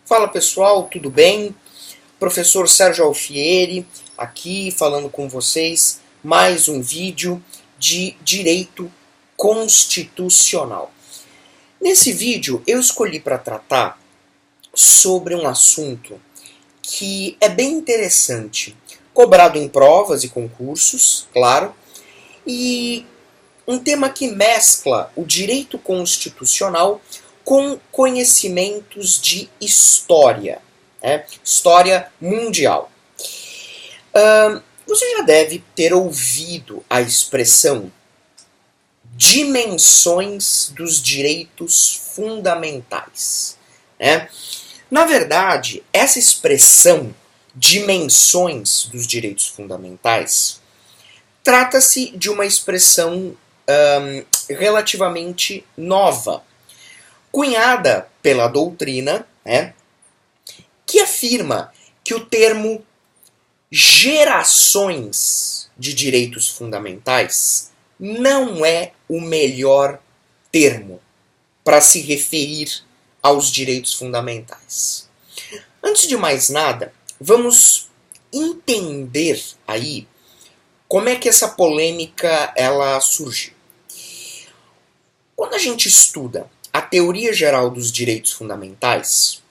Fala pessoal, tudo bem? Professor Sérgio Alfieri aqui falando com vocês, mais um vídeo de direito constitucional. Nesse vídeo eu escolhi para tratar sobre um assunto que é bem interessante, cobrado em provas e concursos, claro, e um tema que mescla o direito constitucional com conhecimentos de história, né? História mundial. Você já deve ter ouvido a expressão dimensões dos direitos fundamentais, né? Na verdade, essa expressão dimensões dos direitos fundamentais trata-se de uma expressão relativamente nova, cunhada pela doutrina, né, que afirma que o termo gerações de direitos fundamentais não é o melhor termo para se referir aos direitos fundamentais. Antes de mais nada, vamos entender aí como é que essa polêmica ela surgiu. Quando a gente estuda a teoria geral dos direitos fundamentais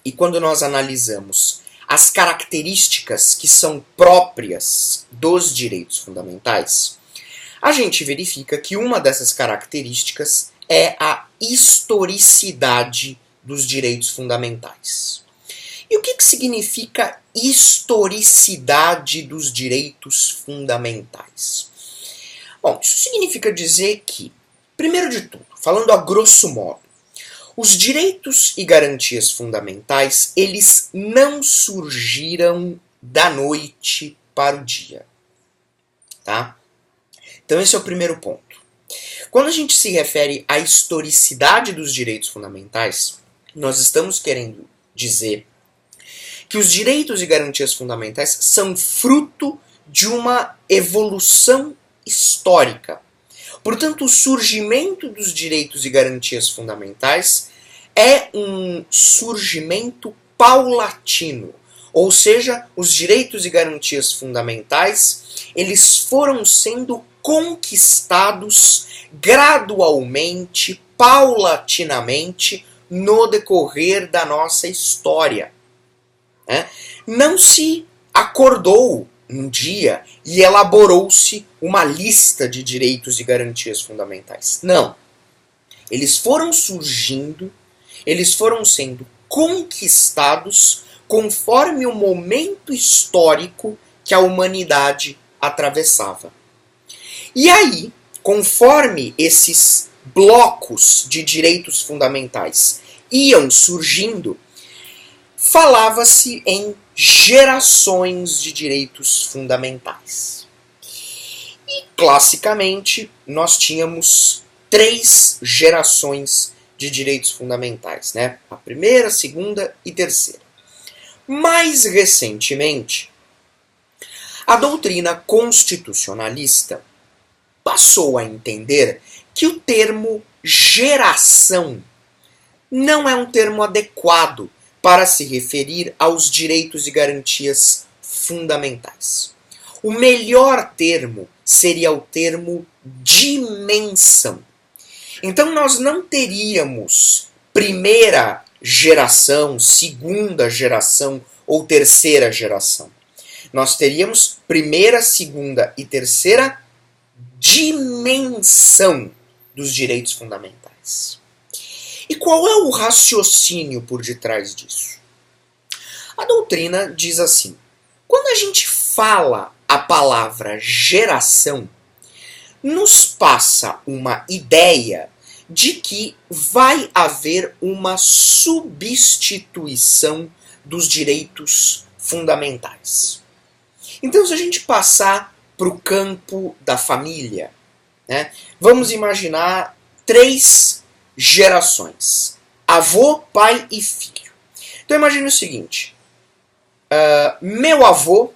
e quando nós analisamos as características que são próprias dos direitos fundamentais, a gente verifica que uma dessas características é a historicidade dos direitos fundamentais. E o que significa historicidade dos direitos fundamentais? Bom, isso significa dizer que, primeiro de tudo, falando a grosso modo, os direitos e garantias fundamentais, eles não surgiram da noite para o dia. Tá? Então esse é o primeiro ponto. Quando a gente se refere à historicidade dos direitos fundamentais, nós estamos querendo dizer que os direitos e garantias fundamentais são fruto de uma evolução histórica. Portanto, o surgimento dos direitos e garantias fundamentais é um surgimento paulatino. Ou seja, os direitos e garantias fundamentais, eles foram sendo conquistados gradualmente, paulatinamente, no decorrer da nossa história. Não se acordou um dia e elaborou-se uma lista de direitos e garantias fundamentais. Não. Eles foram surgindo, eles foram sendo conquistados conforme o momento histórico que a humanidade atravessava. E aí, conforme esses blocos de direitos fundamentais iam surgindo, falava-se em gerações de direitos fundamentais. E, classicamente, nós tínhamos 3 gerações de direitos fundamentais, né? A primeira, a segunda e terceira. Mais recentemente, a doutrina constitucionalista passou a entender que o termo geração não é um termo adequado para se referir aos direitos e garantias fundamentais. O melhor termo seria o termo dimensão. Então nós não teríamos primeira geração, segunda geração ou terceira geração. Nós teríamos primeira, segunda e terceira dimensão dos direitos fundamentais. E qual é o raciocínio por detrás disso? A doutrina diz assim: quando a gente fala a palavra geração, nos passa uma ideia de que vai haver uma substituição dos direitos fundamentais. Então, se a gente passar para o campo da família, né, vamos imaginar 3 gerações: avô, pai e filho. Então imagine o seguinte: meu avô,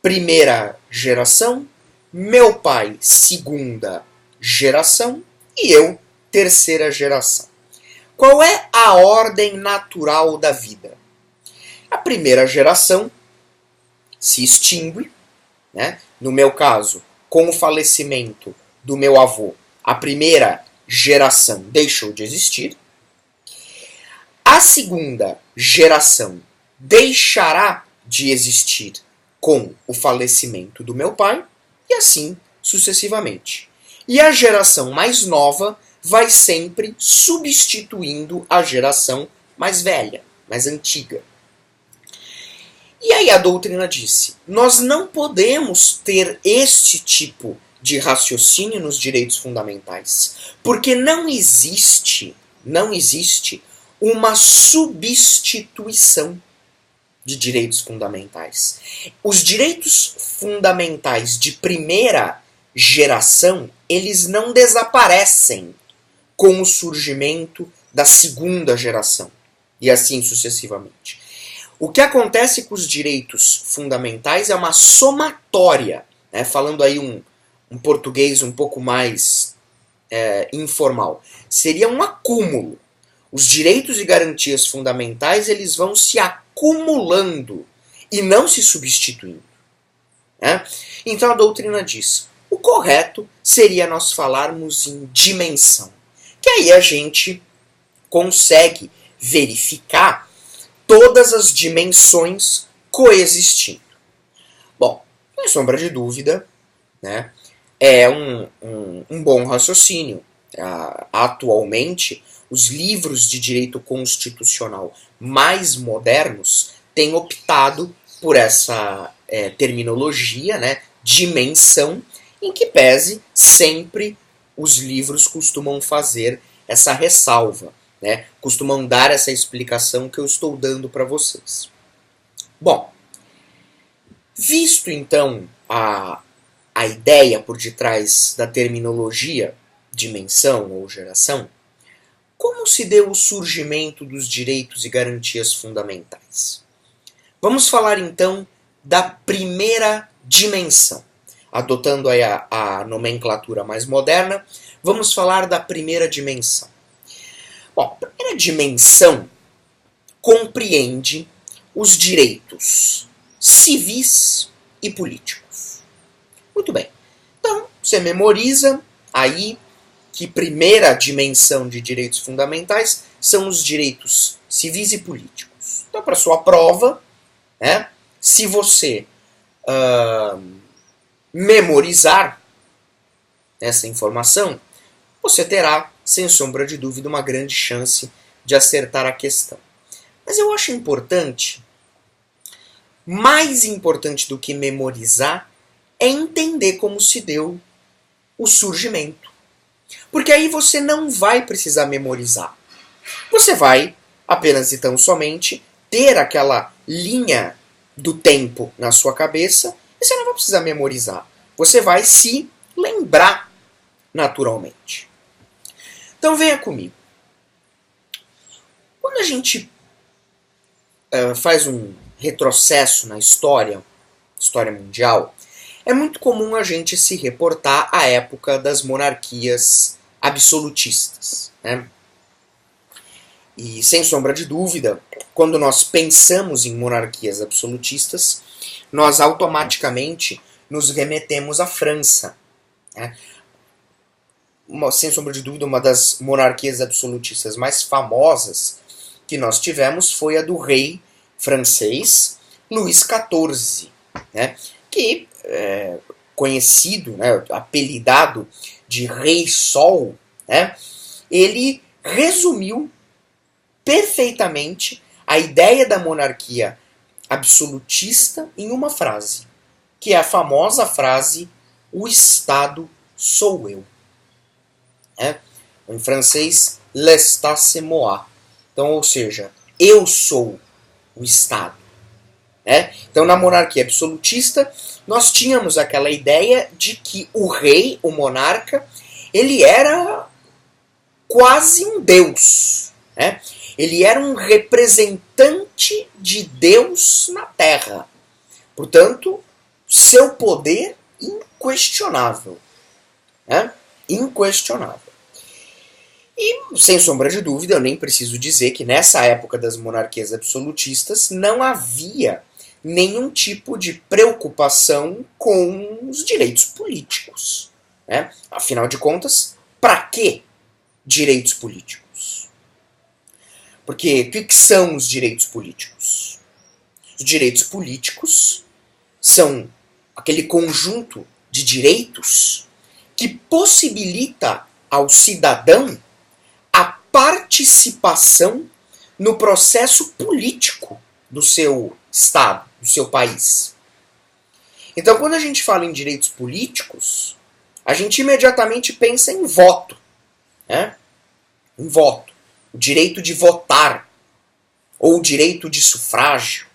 primeira geração, meu pai, segunda geração e eu, terceira geração. Qual é a ordem natural da vida? A primeira geração se extingue, né? No meu caso, com o falecimento do meu avô, a primeira geração deixou de existir. A segunda geração deixará de existir com o falecimento do meu pai, e assim sucessivamente. E a geração mais nova vai sempre substituindo a geração mais velha, mais antiga. E aí a doutrina disse, nós não podemos ter este tipo de raciocínio nos direitos fundamentais, porque não existe uma substituição de direitos fundamentais. Os direitos fundamentais de primeira geração, eles não desaparecem com o surgimento da segunda geração, e assim sucessivamente. O que acontece com os direitos fundamentais é uma somatória, né? Falando aí um português um pouco mais informal. Seria um acúmulo. Os direitos e garantias fundamentais eles vão se acumulando e não se substituindo. Né? Então a doutrina diz, o correto seria nós falarmos em dimensão. Que aí a gente consegue verificar todas as dimensões coexistindo. Bom, sem sombra de dúvida, né, é um bom raciocínio. Atualmente, os livros de direito constitucional mais modernos têm optado por essa terminologia, né, dimensão, em que pese sempre os livros costumam fazer essa ressalva, né, costumam dar essa explicação que eu estou dando para vocês. Bom, visto então a ideia por detrás da terminologia dimensão ou geração, como se deu o surgimento dos direitos e garantias fundamentais? Vamos falar então da primeira dimensão. Adotando aí a nomenclatura mais moderna, vamos falar da primeira dimensão. Bom, a primeira dimensão compreende os direitos civis e políticos. Muito bem. Então, você memoriza aí que primeira dimensão de direitos fundamentais são os direitos civis e políticos. Então, para sua prova, né, se você memorizar essa informação, você terá, sem sombra de dúvida, uma grande chance de acertar a questão. Mas eu acho importante, mais importante do que memorizar, é entender como se deu o surgimento. Porque aí você não vai precisar memorizar. Você vai apenas e tão somente ter aquela linha do tempo na sua cabeça e você não vai precisar memorizar. Você vai se lembrar naturalmente. Então venha comigo. Quando a gente faz um retrocesso na história mundial, é muito comum a gente se reportar à época das monarquias absolutistas, né? E sem sombra de dúvida, quando nós pensamos em monarquias absolutistas, nós automaticamente nos remetemos à França, né? Sem sombra de dúvida, uma das monarquias absolutistas mais famosas que nós tivemos foi a do rei francês Luís XIV, né? Que conhecido, né, apelidado de Rei Sol, né? Ele resumiu perfeitamente a ideia da monarquia absolutista em uma frase, que é a famosa frase, o Estado sou eu. Em francês, l'État c'est moi. Então, ou seja, eu sou o Estado. Então, na monarquia absolutista, nós tínhamos aquela ideia de que o rei, o monarca, ele era quase um deus. Ele era um representante de Deus na Terra. Portanto, seu poder inquestionável. Inquestionável. E, sem sombra de dúvida, eu nem preciso dizer que nessa época das monarquias absolutistas não havia nenhum tipo de preocupação com os direitos políticos. Né? Afinal de contas, para que direitos políticos? Porque o que são os direitos políticos? Os direitos políticos são aquele conjunto de direitos que possibilita ao cidadão a participação no processo político do seu estado, do seu país. Então, quando a gente fala em direitos políticos, a gente imediatamente pensa em voto. Né? Em voto. O direito de votar. Ou o direito de sufrágio.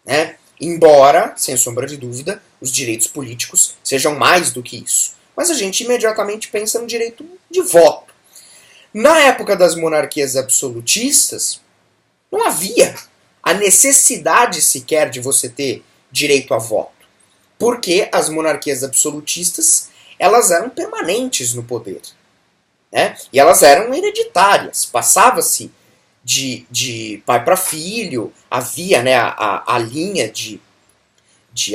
Né? Embora, sem sombra de dúvida, os direitos políticos sejam mais do que isso. Mas a gente imediatamente pensa no direito de voto. Na época das monarquias absolutistas, não havia a necessidade sequer de você ter direito a voto. Porque as monarquias absolutistas, elas eram permanentes no poder. Né? E elas eram hereditárias. Passava-se de pai para filho, havia, né, a linha de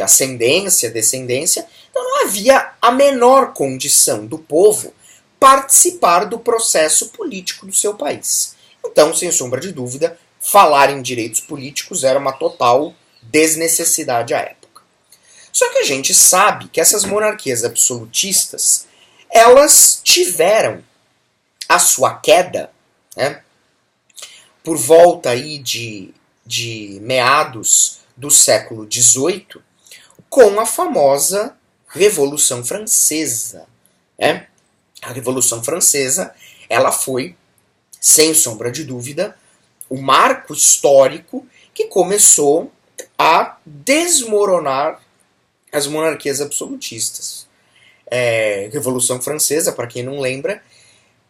ascendência, descendência. Então não havia a menor condição do povo participar do processo político do seu país. Então, sem sombra de dúvida, falar em direitos políticos era uma total desnecessidade à época. Só que a gente sabe que essas monarquias absolutistas, elas tiveram a sua queda, né, por volta aí de meados do século XVIII, com a famosa Revolução Francesa. Né? A Revolução Francesa, ela foi, sem sombra de dúvida, o marco histórico que começou a desmoronar as monarquias absolutistas. Revolução Francesa, para quem não lembra,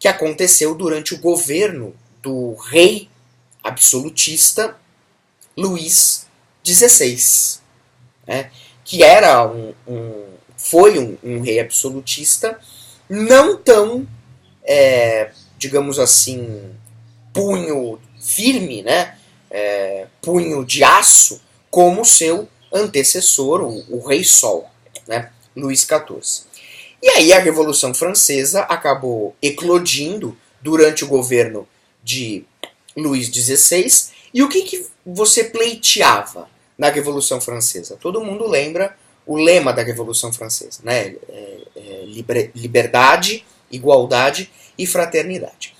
que aconteceu durante o governo do rei absolutista Luís XVI, né? Que era foi um rei absolutista não tão, digamos assim, punho firme, né? Punho de aço, como seu antecessor, o Rei Sol, né? Luís XIV. E aí a Revolução Francesa acabou eclodindo durante o governo de Luís XVI. E o que você pleiteava na Revolução Francesa? Todo mundo lembra o lema da Revolução Francesa, né? Liberdade, igualdade e fraternidade.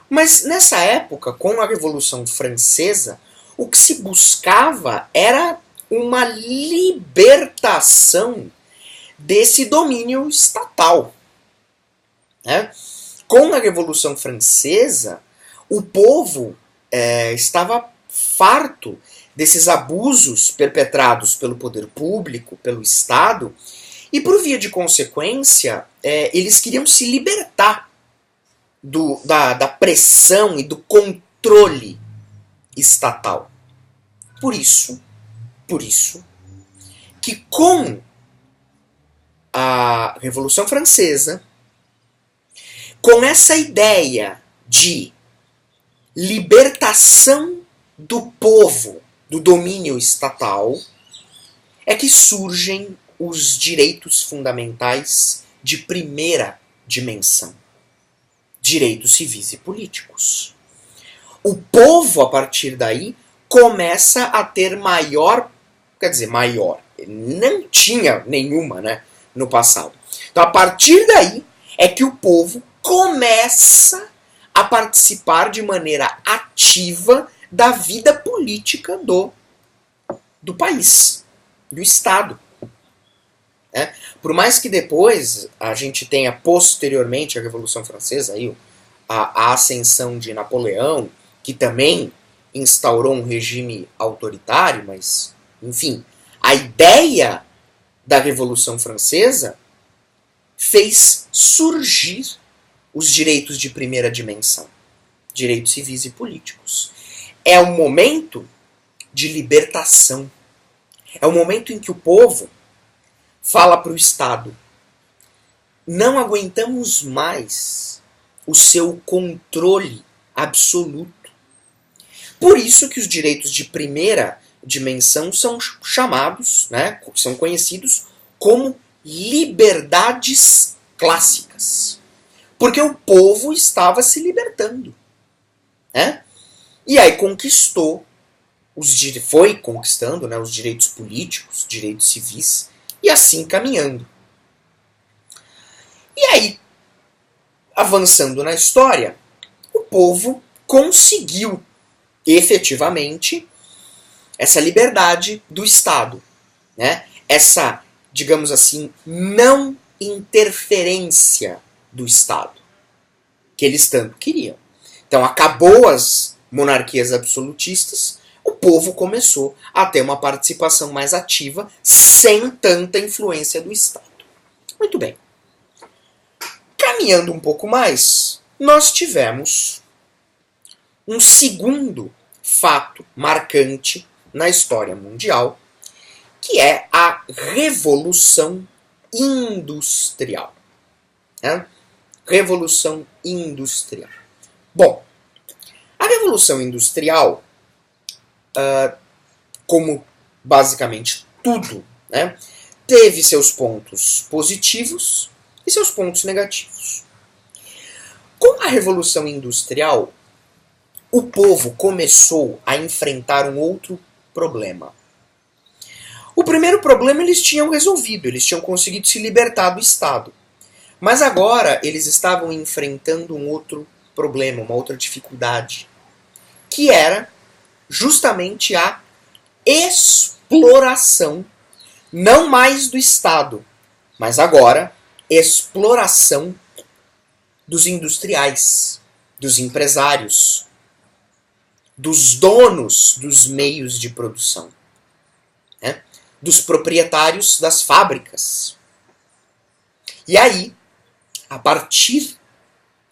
Mas nessa época, com a Revolução Francesa, o que se buscava era uma libertação desse domínio estatal. Né? Com a Revolução Francesa, o povo estava farto desses abusos perpetrados pelo poder público, pelo Estado, e por via de consequência, eles queriam se libertar da pressão e do controle estatal. Por isso que com a Revolução Francesa, com essa ideia de libertação do povo do domínio estatal, é que surgem os direitos fundamentais de primeira dimensão. Direitos civis e políticos. O povo, a partir daí, começa a ter maior, não tinha nenhuma, né, no passado. Então, a partir daí, é que o povo começa a participar de maneira ativa da vida política do país, do Estado. Por mais que depois a gente tenha posteriormente a Revolução Francesa, aí, a ascensão de Napoleão, que também instaurou um regime autoritário, mas, enfim, a ideia da Revolução Francesa fez surgir os direitos de primeira dimensão, direitos civis e políticos. É um momento de libertação. É o momento em que o povo fala para o Estado: não aguentamos mais o seu controle absoluto. Por isso que os direitos de primeira dimensão são chamados, né, são conhecidos como liberdades clássicas. Porque o povo estava se libertando. Né? E aí foi conquistando, né, os direitos políticos, direitos civis, e assim caminhando. E aí, avançando na história, o povo conseguiu efetivamente essa liberdade do Estado, né? Essa, digamos assim, não interferência do Estado, que eles tanto queriam. Então acabou as monarquias absolutistas, o povo começou a ter uma participação mais ativa, sem tanta influência do Estado. Muito bem. Caminhando um pouco mais, nós tivemos um segundo fato marcante na história mundial, que é a Revolução Industrial. Né? Revolução Industrial. Bom, a Revolução Industrial, como basicamente tudo, né, teve seus pontos positivos e seus pontos negativos. Com a Revolução Industrial, o povo começou a enfrentar um outro problema. O primeiro problema eles tinham resolvido, eles tinham conseguido se libertar do Estado. Mas agora eles estavam enfrentando um outro problema, uma outra dificuldade, que era justamente a exploração, não mais do Estado, mas agora exploração dos industriais, dos empresários, dos donos dos meios de produção, né? Dos proprietários das fábricas. E aí, a partir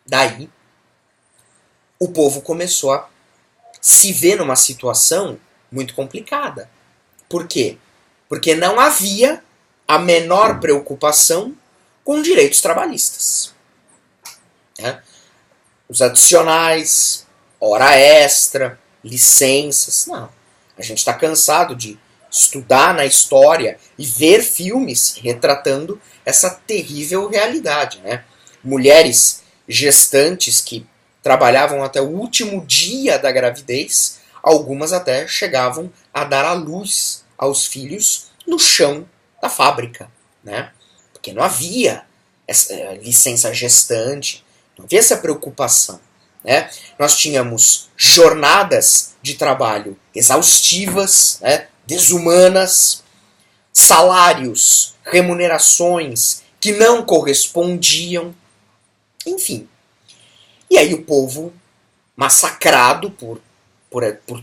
daí, o povo começou a se ver numa situação muito complicada. Por quê? Porque não havia a menor preocupação com direitos trabalhistas. Né? Os adicionais, hora extra, licenças. Não. A gente está cansado de estudar na história e ver filmes retratando essa terrível realidade. Né? Mulheres gestantes que trabalhavam até o último dia da gravidez, algumas até chegavam a dar à luz aos filhos no chão da fábrica, né? Porque não havia essa licença gestante, não havia essa preocupação. Né? Nós tínhamos jornadas de trabalho exaustivas, né? Desumanas, salários, remunerações que não correspondiam, enfim. E aí o povo, massacrado por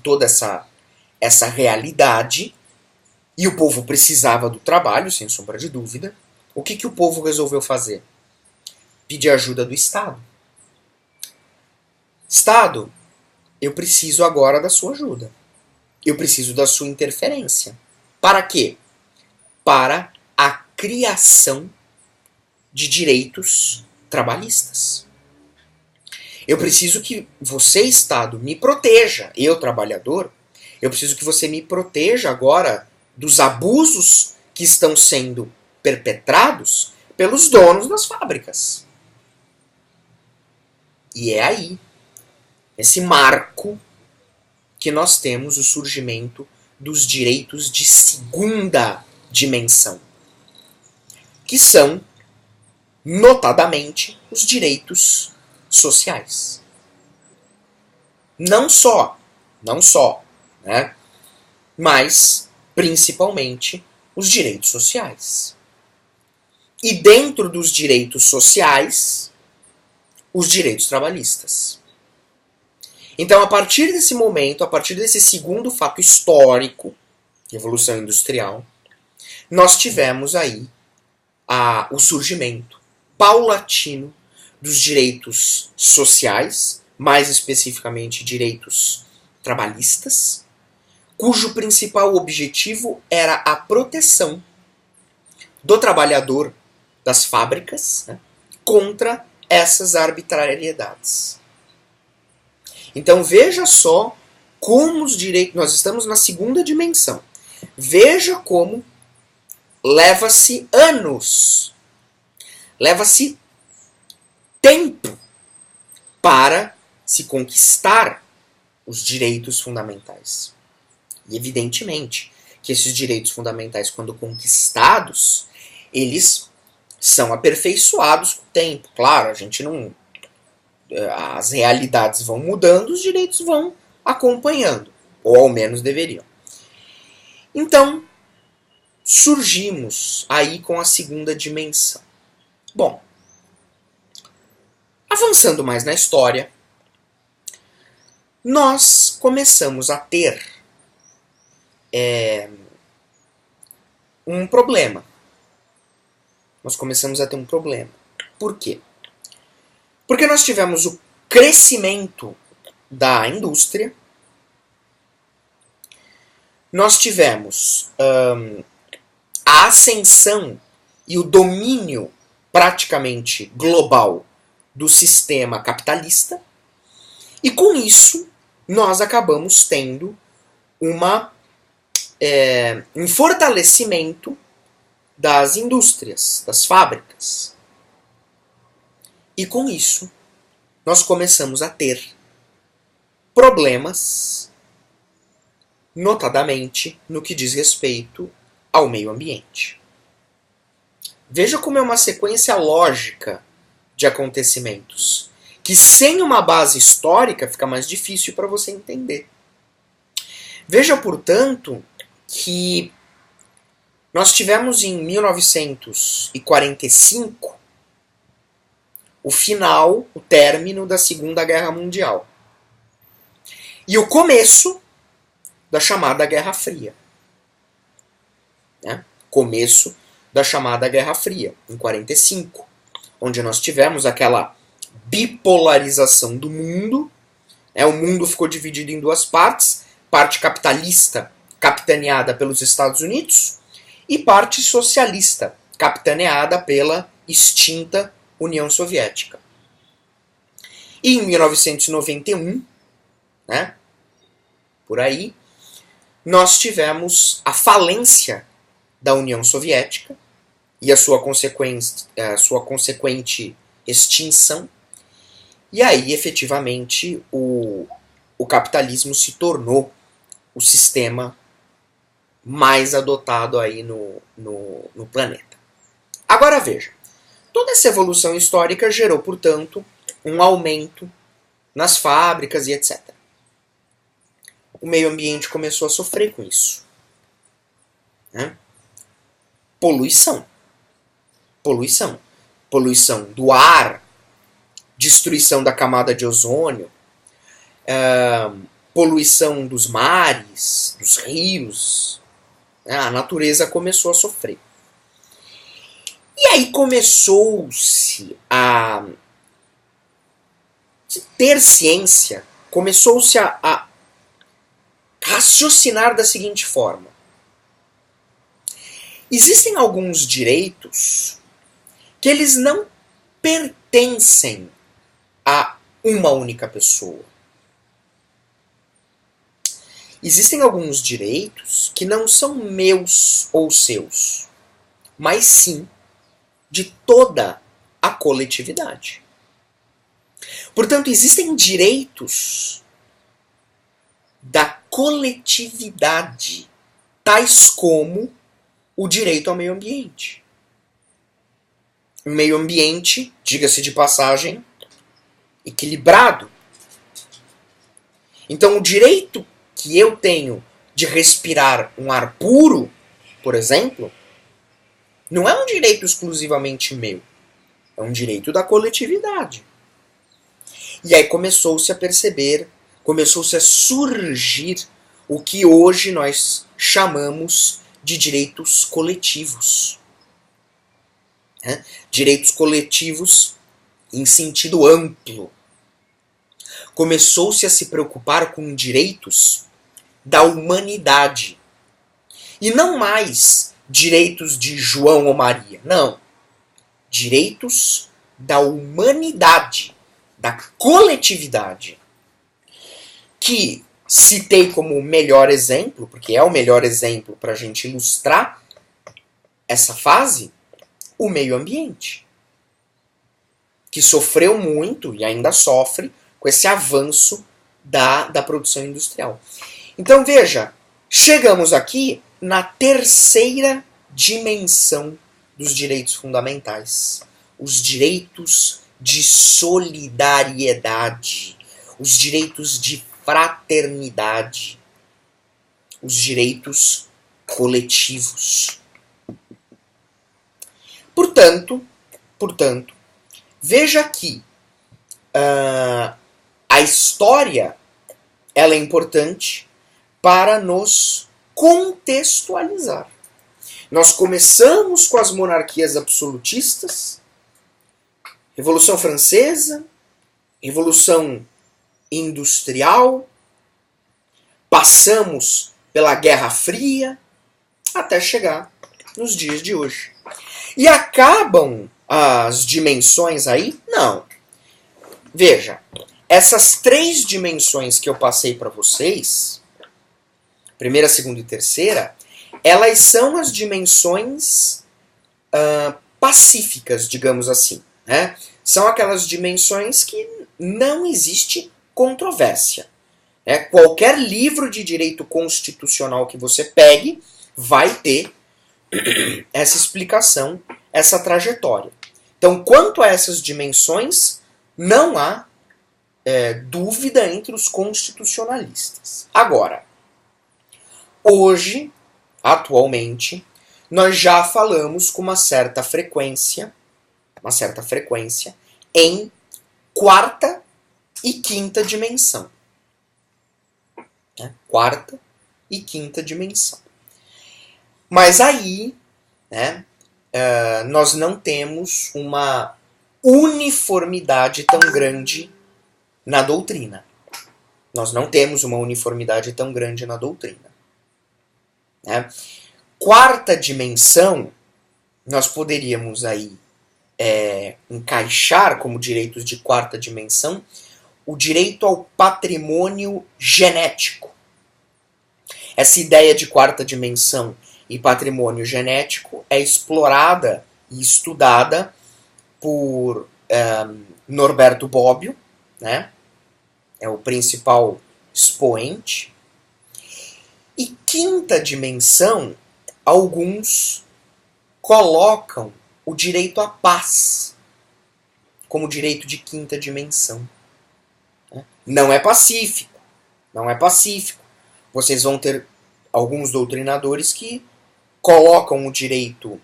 toda essa realidade, e o povo precisava do trabalho, sem sombra de dúvida, o que o povo resolveu fazer? Pedir ajuda do Estado. Estado, eu preciso agora da sua ajuda. Eu preciso da sua interferência. Para quê? Para a criação de direitos trabalhistas. Eu preciso que você, Estado, me proteja. Eu, trabalhador, eu preciso que você me proteja agora dos abusos que estão sendo perpetrados pelos donos das fábricas. E é aí, nesse marco, que nós temos o surgimento dos direitos de segunda dimensão, que são, notadamente, os direitos sociais. Não só, né? Mas, principalmente, os direitos sociais. E dentro dos direitos sociais, os direitos trabalhistas. Então, a partir desse momento, a partir desse segundo fato histórico, Revolução Industrial, nós tivemos aí o surgimento paulatino dos direitos sociais, mais especificamente direitos trabalhistas, cujo principal objetivo era a proteção do trabalhador das fábricas, né, contra essas arbitrariedades. Então veja só como os direitos... Nós estamos na segunda dimensão. Veja como leva-se anos, leva-se tempo para se conquistar os direitos fundamentais. E evidentemente que esses direitos fundamentais, quando conquistados, eles são aperfeiçoados com o tempo. Claro, a gente não... As realidades vão mudando, os direitos vão acompanhando, ou ao menos deveriam. Então, surgimos aí com a segunda dimensão. Bom, avançando mais na história, nós começamos a ter um problema. Nós começamos a ter um problema. Por quê? Porque nós tivemos o crescimento da indústria, nós tivemos a ascensão e o domínio praticamente global do sistema capitalista, e com isso nós acabamos tendo um fortalecimento das indústrias, das fábricas. E com isso nós começamos a ter problemas, notadamente no que diz respeito ao meio ambiente. Veja como é uma sequência lógica de acontecimentos, que sem uma base histórica fica mais difícil para você entender. Veja, portanto, que nós tivemos em 1945 o término da Segunda Guerra Mundial. E o começo da chamada Guerra Fria. Começo da chamada Guerra Fria, em 45, onde nós tivemos aquela bipolarização do mundo. O mundo ficou dividido em duas partes, parte capitalista, capitaneada pelos Estados Unidos, e parte socialista, capitaneada pela extinta União Soviética. E em 1991, por aí, nós tivemos a falência da União Soviética e a sua consequente extinção. E aí, efetivamente, o capitalismo se tornou o sistema mais adotado aí no planeta. Agora veja, toda essa evolução histórica gerou, portanto, um aumento nas fábricas e etc. O meio ambiente começou a sofrer com isso. Poluição. Poluição do ar, destruição da camada de ozônio, poluição dos mares, dos rios. A natureza começou a sofrer. E aí começou-se a ter ciência, começou-se a raciocinar da seguinte forma. Existem alguns direitos que eles não pertencem a uma única pessoa. Existem alguns direitos que não são meus ou seus, mas sim de toda a coletividade. Portanto, existem direitos da coletividade, tais como o direito ao meio ambiente. Um meio ambiente, diga-se de passagem, equilibrado. Então, o direito que eu tenho de respirar um ar puro, por exemplo, não é um direito exclusivamente meu. É um direito da coletividade. E aí começou-se a perceber, começou-se a surgir o que hoje nós chamamos de direitos coletivos. Direitos coletivos em sentido amplo. Começou-se a se preocupar com direitos da humanidade. E não mais direitos de João ou Maria. Não. Direitos da humanidade, da coletividade, que citei como o melhor exemplo, porque é o melhor exemplo para a gente ilustrar essa fase, o meio ambiente, que sofreu muito e ainda sofre com esse avanço da produção industrial. Então veja, chegamos aqui na terceira dimensão dos direitos fundamentais. Os direitos de solidariedade, os direitos de fraternidade, os direitos coletivos. Portanto, veja que a história ela é importante para nos contextualizar. Nós começamos com as monarquias absolutistas, Revolução Francesa, Revolução Industrial, passamos pela Guerra Fria, até chegar nos dias de hoje. E acabam as dimensões aí? Não. Veja, essas três dimensões que eu passei para vocês, primeira, segunda e terceira, elas são as dimensões pacíficas, digamos assim. Né? São aquelas dimensões que não existe controvérsia. Né? Qualquer livro de direito constitucional que você pegue vai ter essa explicação, essa trajetória. Então, quanto a essas dimensões, não há dúvida entre os constitucionalistas. Agora, hoje, atualmente, nós já falamos com uma certa frequência em quarta e quinta dimensão. Né? Quarta e quinta dimensão. Mas aí, né, nós não temos uma uniformidade tão grande na doutrina. Nós não temos uma uniformidade tão grande na doutrina. Né? Quarta dimensão, nós poderíamos aí encaixar como direitos de quarta dimensão o direito ao patrimônio genético. Essa ideia de quarta dimensão e patrimônio genético é explorada e estudada por Norberto Bobbio, né? É o principal expoente. E quinta dimensão, alguns colocam o direito à paz como direito de quinta dimensão. Não é pacífico. Não é pacífico. Vocês vão ter alguns doutrinadores que colocam o direito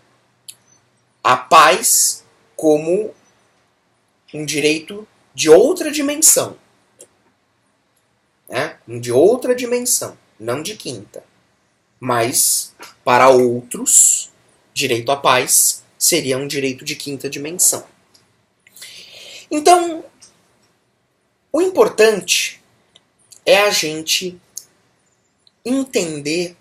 à paz como um direito de outra dimensão. Né? De outra dimensão, não de quinta. Mas, para outros, direito à paz seria um direito de quinta dimensão. Então, o importante é a gente entender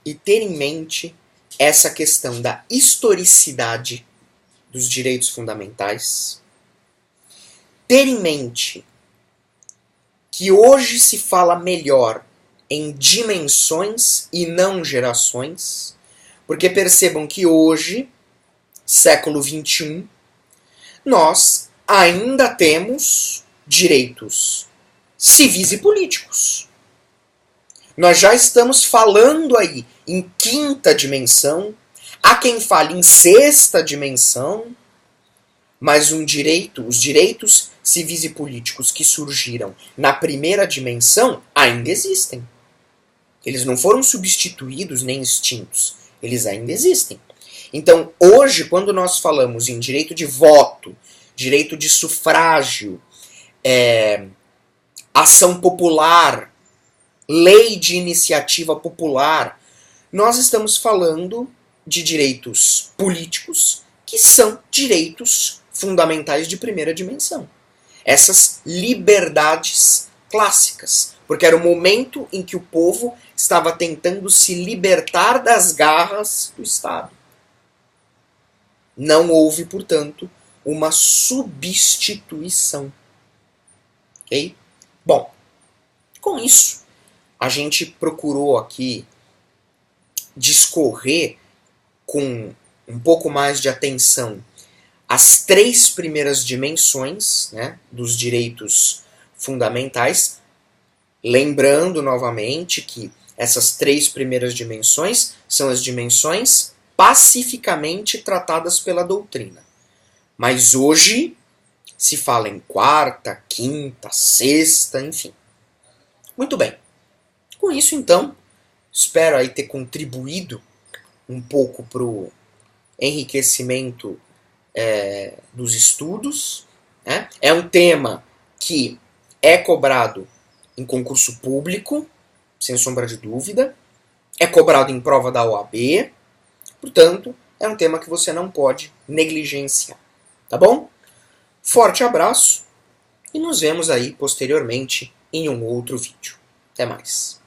e ter em mente essa questão da historicidade dos direitos fundamentais, ter em mente que hoje se fala melhor em dimensões e não gerações, porque percebam que hoje, século XXI, nós ainda temos direitos civis e políticos. Nós já estamos falando aí em quinta dimensão, há quem fale em sexta dimensão, mas os direitos civis e políticos que surgiram na primeira dimensão ainda existem. Eles não foram substituídos nem extintos, eles ainda existem. Então, hoje, quando nós falamos em direito de voto, direito de sufrágio, ação popular, lei de iniciativa popular, nós estamos falando de direitos políticos que são direitos fundamentais de primeira dimensão. Essas liberdades clássicas, porque era o momento em que o povo estava tentando se libertar das garras do Estado. Não houve, portanto, uma substituição. Ok? Bom, com isso, a gente procurou aqui discorrer com um pouco mais de atenção as 3 primeiras dimensões, né, dos direitos fundamentais, lembrando novamente que essas 3 primeiras dimensões são as dimensões pacificamente tratadas pela doutrina. Mas hoje se fala em 4ª, 5ª, 6ª, enfim. Muito bem. Com isso, então, espero aí ter contribuído um pouco para o enriquecimento dos estudos. Né? É um tema que é cobrado em concurso público, sem sombra de dúvida. É cobrado em prova da OAB. Portanto, é um tema que você não pode negligenciar. Tá bom? Forte abraço e nos vemos aí posteriormente em um outro vídeo. Até mais.